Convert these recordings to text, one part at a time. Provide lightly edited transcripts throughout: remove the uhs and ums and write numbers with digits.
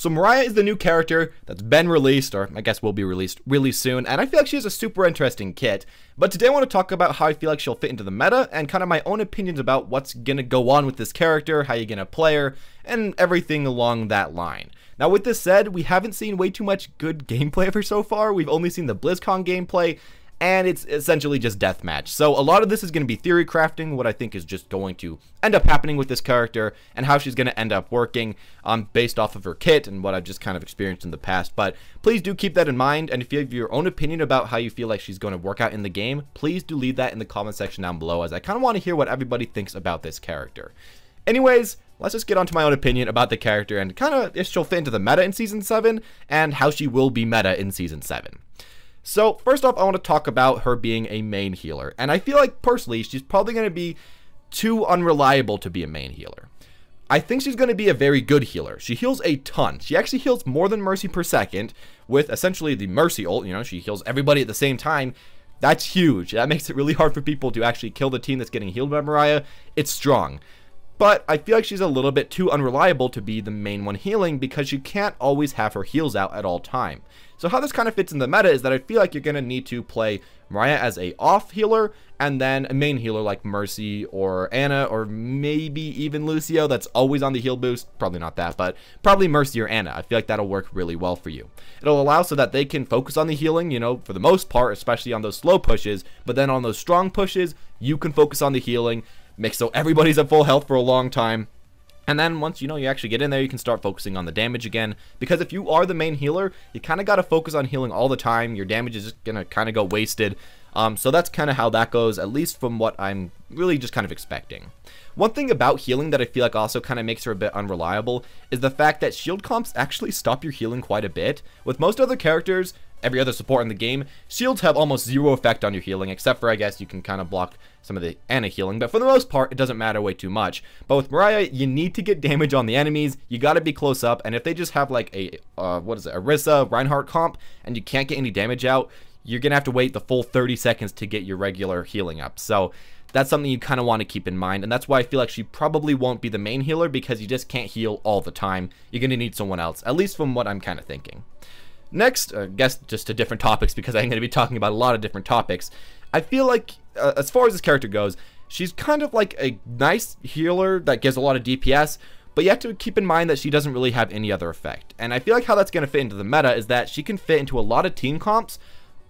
So Mariah is the new character that's been released, or I guess will be released really soon, and I feel like she has a super interesting kit. But today I want to talk about how I feel like she'll fit into the meta, and kind of my own opinions about what's going to go on with this character, how you're going to play her, and everything along that line. Now with this said, we haven't seen way too much good gameplay of her so far. We've only seen the BlizzCon gameplay, and it's essentially just deathmatch. So a lot of this is going to be theory crafting, what I think is just going to end up happening with this character, and how she's going to end up working based off of her kit and what I've just kind of experienced in the past. But please do keep that in mind, and if you have your own opinion about how you feel like she's going to work out in the game, please do leave that in the comment section down below, as I kind of want to hear what everybody thinks about this character. Anyways, let's just get on to my own opinion about the character and kind of if she'll fit into the meta in Season 7, and how she will be meta in Season 7. So first off, I want to talk about her being a main healer, and I feel like personally she's probably going to be too unreliable to be a main healer. I think she's going to be a very good healer. She heals a ton. She actually heals more than Mercy per second with essentially the Mercy ult. You know, she heals everybody at the same time. That's huge. That makes it really hard for people to actually kill the team that's getting healed by Mariah. It's strong. But I feel like she's a little bit too unreliable to be the main one healing, because you can't always have her heals out at all time. So how this kind of fits in the meta is that I feel like you're going to need to play Mariah as a off healer, and then a main healer like Mercy or Ana, or maybe even Lucio that's always on the heal boost. Probably not that, but probably Mercy or Ana. I feel like that'll work really well for you. It'll allow so that they can focus on the healing, you know, for the most part, especially on those slow pushes, but then on those strong pushes, you can focus on the healing, make so everybody's at full health for a long time. And then once, you know, you actually get in there, you can start focusing on the damage again. Because if you are the main healer, you kind of got to focus on healing all the time. Your damage is just going to kind of go wasted. So that's kind of how that goes, at least from what I'm really just kind of expecting. One thing about healing that I feel like also kind of makes her a bit unreliable is the fact that shield comps actually stop your healing quite a bit. With most other characters, every other support in the game, shields have almost zero effect on your healing, except for, I guess, you can kind of block some of the Ana healing, but for the most part, it doesn't matter way too much. But with Mariah, you need to get damage on the enemies, you gotta be close up, and if they just have like a, Orisa, Reinhardt comp, and you can't get any damage out, you're gonna have to wait the full 30 seconds to get your regular healing up. So that's something you kind of want to keep in mind, and that's why I feel like she probably won't be the main healer, because you just can't heal all the time. You're gonna need someone else, at least from what I'm kind of thinking. Next, I guess just to different topics, because I'm going to be talking about a lot of different topics. I feel like, as far as this character goes, she's kind of like a nice healer that gives a lot of DPS, but you have to keep in mind that she doesn't really have any other effect. And I feel like how that's going to fit into the meta is that she can fit into a lot of team comps,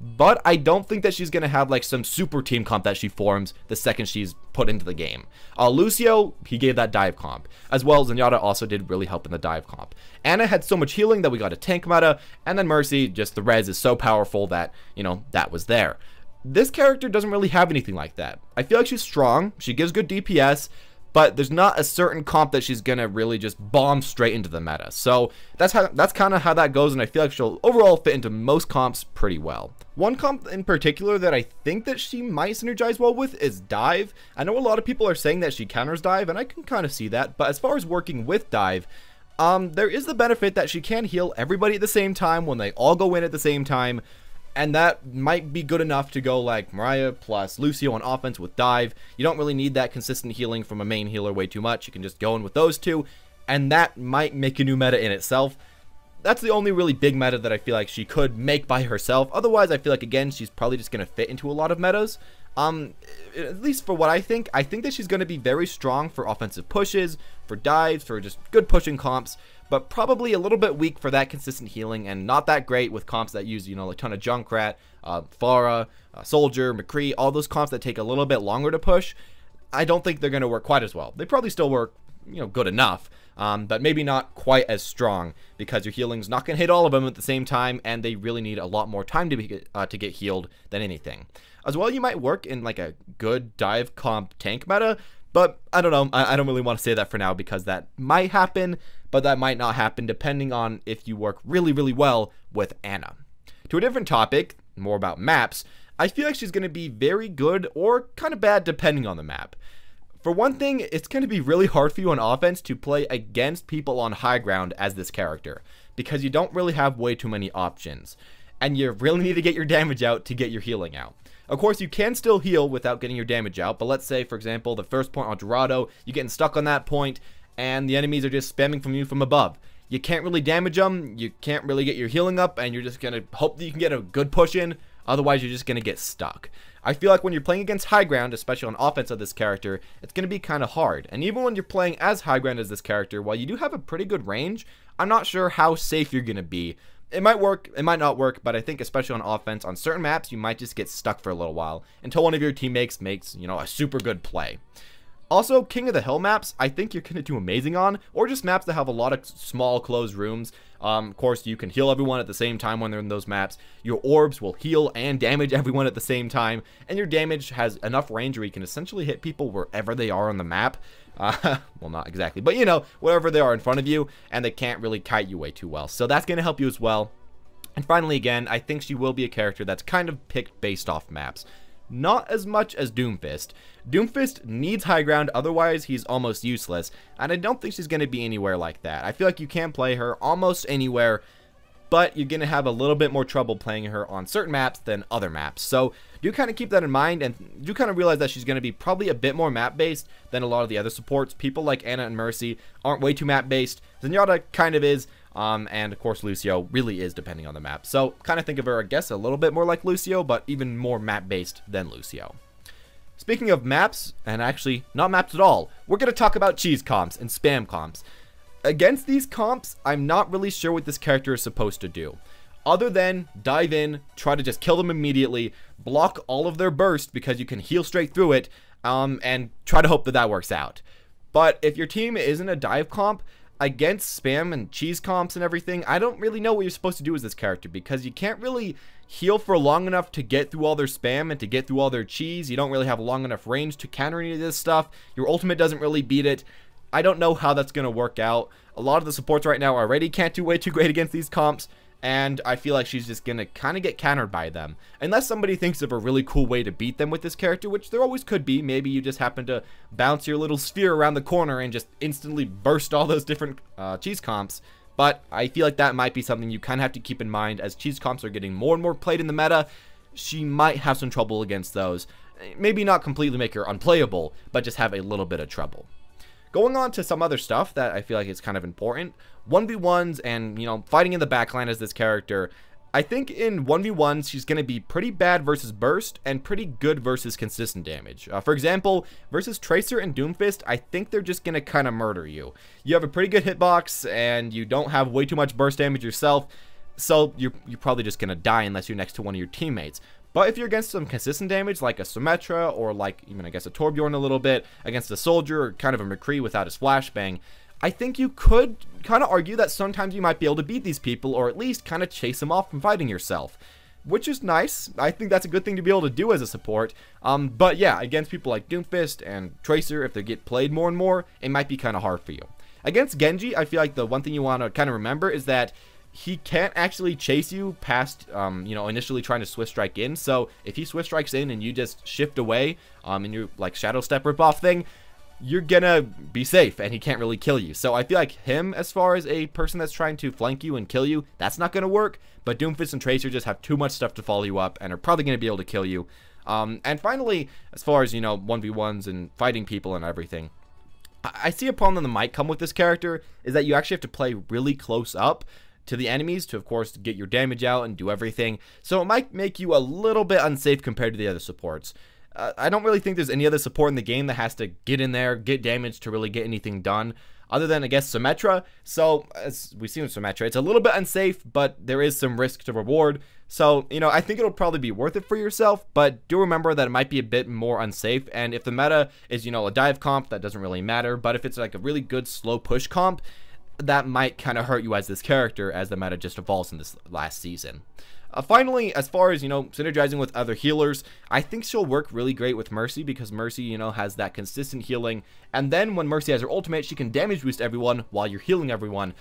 but I don't think that she's going to have like some super team comp that she forms the second she's put into the game. Lucio, he gave that dive comp, as well as Zenyatta also did really help in the dive comp. Ana had so much healing that we got a tank meta, and then Mercy, just the res is so powerful that, you know, that was there. This character doesn't really have anything like that. I feel like she's strong, she gives good DPS, but there's not a certain comp that she's gonna really just bomb straight into the meta. So that's kind of how that goes, and I feel like she'll overall fit into most comps pretty well. One comp in particular that I think that she might synergize well with is dive. I know a lot of people are saying that she counters dive, and I can kind of see that, but as far as working with dive, there is the benefit that she can heal everybody at the same time when they all go in at the same time. And that might be good enough to go like Mariah plus Lucio on offense with dive. You don't really need that consistent healing from a main healer way too much. You can just go in with those two, and that might make a new meta in itself. That's the only really big meta that I feel like she could make by herself. Otherwise, I feel like, again, she's probably just going to fit into a lot of metas. At least for what I think that she's going to be very strong for offensive pushes, for dives, for just good pushing comps, but probably a little bit weak for that consistent healing, and not that great with comps that use, you know, a ton of Junkrat, Pharah, Soldier, McCree, all those comps that take a little bit longer to push. I don't think they're going to work quite as well. They probably still work, you know, good enough, but maybe not quite as strong, because your healing's not going to hit all of them at the same time, and they really need a lot more time to get healed than anything. As well, you might work in like a good dive comp tank meta, but I don't know. I don't really want to say that for now, because that might happen, but that might not happen depending on if you work really, really well with Ana. To a different topic, more about maps, I feel like she's going to be very good or kind of bad depending on the map. For one thing, it's going to be really hard for you on offense to play against people on high ground as this character, because you don't really have way too many options, and you really need to get your damage out to get your healing out. Of course, you can still heal without getting your damage out, but let's say, for example, the first point on Dorado, you're getting stuck on that point, and the enemies are just spamming from you from above. you can't really damage them, you can't really get your healing up, and you're just going to hope that you can get a good push in. Otherwise, you're just going to get stuck. I feel like when you're playing against high ground, especially on offense of this character, it's going to be kind of hard. And even when you're playing as high ground as this character, while you do have a pretty good range, I'm not sure how safe you're going to be. It might work, it might not work, but I think especially on offense, on certain maps, you might just get stuck for a little while until one of your teammates makes, a super good play. Also, King of the Hill maps, I think you're going to do amazing on, or just maps that have a lot of small closed rooms. Of course, you can heal everyone at the same time when they're in those maps. Your orbs will heal and damage everyone at the same time, and your damage has enough range where you can essentially hit people wherever they are on the map. Well, not exactly, but wherever they are in front of you, and they can't really kite you away too well. So that's going to help you as well. And finally, again, I think she will be a character that's kind of picked based off maps. Not as much as Doomfist. Doomfist needs high ground, otherwise he's almost useless, and I don't think she's going to be anywhere like that. I feel like you can play her almost anywhere, but you're going to have a little bit more trouble playing her on certain maps than other maps. So do kind of keep that in mind, and do kind of realize that she's going to be probably a bit more map-based than a lot of the other supports. People like Ana and Mercy aren't way too map-based. Zenyatta kind of is, and of course Lucio really is depending on the map. So kind of think of her, I guess, a little bit more like Lucio, but even more map-based than Lucio. Speaking of maps, and actually not maps at all, we're going to talk about cheese comps and spam comps. Against these comps, I'm not really sure what this character is supposed to do. Other than dive in, try to just kill them immediately, block all of their burst because you can heal straight through it, and try to hope that that works out. But if your team isn't a dive comp, against spam and cheese comps and everything, I don't really know what you're supposed to do as this character, because you can't really heal for long enough to get through all their spam and to get through all their cheese. You don't really have long enough range to counter any of this stuff. Your ultimate doesn't really beat it. I don't know how that's going to work out. A lot of the supports right now already can't do way too great against these comps, and I feel like she's just going to kind of get countered by them. Unless somebody thinks of a really cool way to beat them with this character, which there always could be. Maybe you just happen to bounce your little sphere around the corner and just instantly burst all those different cheese comps. But I feel like that might be something you kind of have to keep in mind as cheese comps are getting more and more played in the meta. She might have some trouble against those. Maybe not completely make her unplayable, but just have a little bit of trouble. Going on to some other stuff that I feel like is kind of important. 1v1s and, fighting in the backline as this character. I think in 1v1s, she's going to be pretty bad versus burst and pretty good versus consistent damage. For example, versus Tracer and Doomfist, I think they're just going to kind of murder you. You have a pretty good hitbox and you don't have way too much burst damage yourself, so you're probably just going to die unless you're next to one of your teammates. But if you're against some consistent damage, like a Symmetra, or like even, I guess, a Torbjorn a little bit, against a Soldier, or kind of a McCree without his flashbang, I think you could kind of argue that sometimes you might be able to beat these people, or at least kind of chase them off from fighting yourself. Which is nice. I think that's a good thing to be able to do as a support. But yeah, against people like Doomfist and Tracer, if they get played more and more, it might be kind of hard for you. Against Genji, I feel like the one thing you want to kind of remember is that he can't actually chase you past, initially trying to Swift Strike in. So if he Swift Strikes in and you just shift away, in your like Shadow Step ripoff thing, you're gonna be safe and he can't really kill you. So I feel like him, as far as a person that's trying to flank you and kill you, that's not gonna work. But Doomfist and Tracer just have too much stuff to follow you up and are probably gonna be able to kill you. And finally, as far as, 1v1s and fighting people and everything, I see a problem that might come with this character is that you actually have to play really close up to the enemies to, of course, get your damage out and do everything. So it might make you a little bit unsafe compared to the other supports. I don't really think there's any other support in the game that has to get in there, get damage to really get anything done, other than, I guess, Symmetra. So, as we've seen with Symmetra, it's a little bit unsafe, but there is some risk to reward. So, I think it'll probably be worth it for yourself, but do remember that it might be a bit more unsafe, and if the meta is, a dive comp, that doesn't really matter, but if it's like a really good slow push comp, that might kind of hurt you as this character as the meta just evolves in this last season. Finally, as far as, synergizing with other healers, I think she'll work really great with Mercy because Mercy, has that consistent healing. And then when Mercy has her ultimate, she can damage boost everyone while you're healing everyone.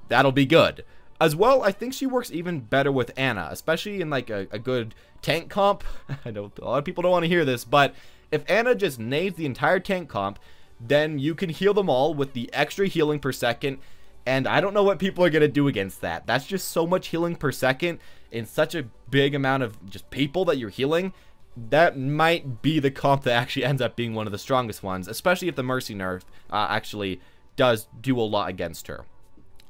That'll be good. As well, I think she works even better with Ana, especially in like a good tank comp. I know a lot of people don't want to hear this, but if Ana just nades the entire tank comp, then you can heal them all with the extra healing per second, and I don't know what people are going to do against that. That's just so much healing per second in such a big amount of just people that you're healing. That might be the comp that actually ends up being one of the strongest ones, especially if the Mercy nerf actually does do a lot against her.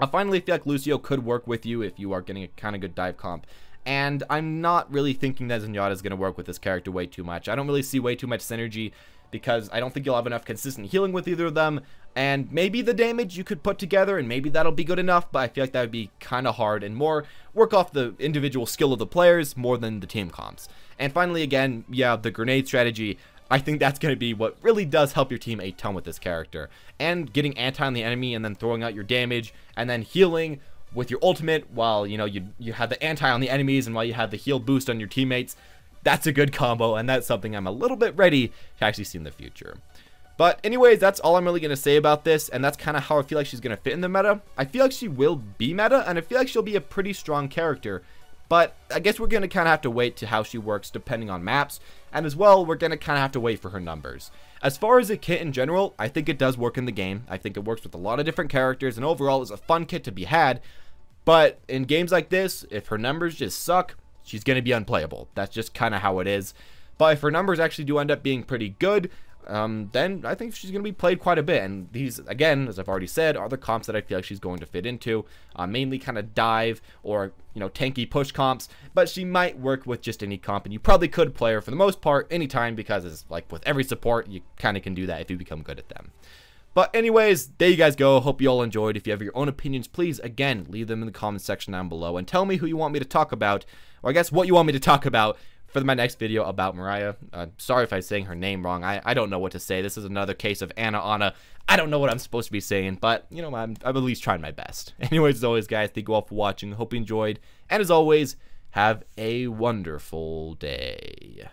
Finally, I feel like Lucio could work with you if you are getting a kind of good dive comp. And I'm not really thinking that Zenyatta is going to work with this character way too much. I don't really see way too much synergy because I don't think you'll have enough consistent healing with either of them. And maybe the damage you could put together and maybe that'll be good enough, but I feel like that would be kind of hard and more work off the individual skill of the players more than the team comps. And finally, again, yeah, the grenade strategy. I think that's going to be what really does help your team a ton with this character. And getting anti on the enemy and then throwing out your damage and then healing with your ultimate while, you know, you have the anti on the enemies and while you have the heal boost on your teammates. That's a good combo, and that's something I'm a little bit ready to actually see in the future. But anyways, that's all I'm really going to say about this, and that's kind of how I feel like she's going to fit in the meta. I feel like she will be meta, and I feel like she'll be a pretty strong character. But I guess we're going to kind of have to wait to how she works depending on maps. And as well, we're going to kind of have to wait for her numbers. As far as a kit in general, I think it does work in the game. I think it works with a lot of different characters, and overall is a fun kit to be had. But in games like this, if her numbers just suck, she's going to be unplayable. That's just kind of how it is. But if her numbers actually do end up being pretty good, then I think she's going to be played quite a bit. And these, again, as I've already said, are the comps that I feel like she's going to fit into. Mainly kind of dive or, you know, tanky push comps. But she might work with just any comp. And you probably could play her for the most part anytime because it's like with every support, you kind of can do that if you become good at them. But anyways, there you guys go. Hope you all enjoyed. If you have your own opinions, please, again, leave them in the comments section down below. And tell me who you want me to talk about. Or I guess what you want me to talk about for my next video about Mariah. Sorry if I'm saying her name wrong. I don't know what to say. This is another case of Anna. I don't know what I'm supposed to be saying. But, you know, I'm at least trying my best. Anyways, as always, guys, thank you all for watching. Hope you enjoyed. And as always, have a wonderful day.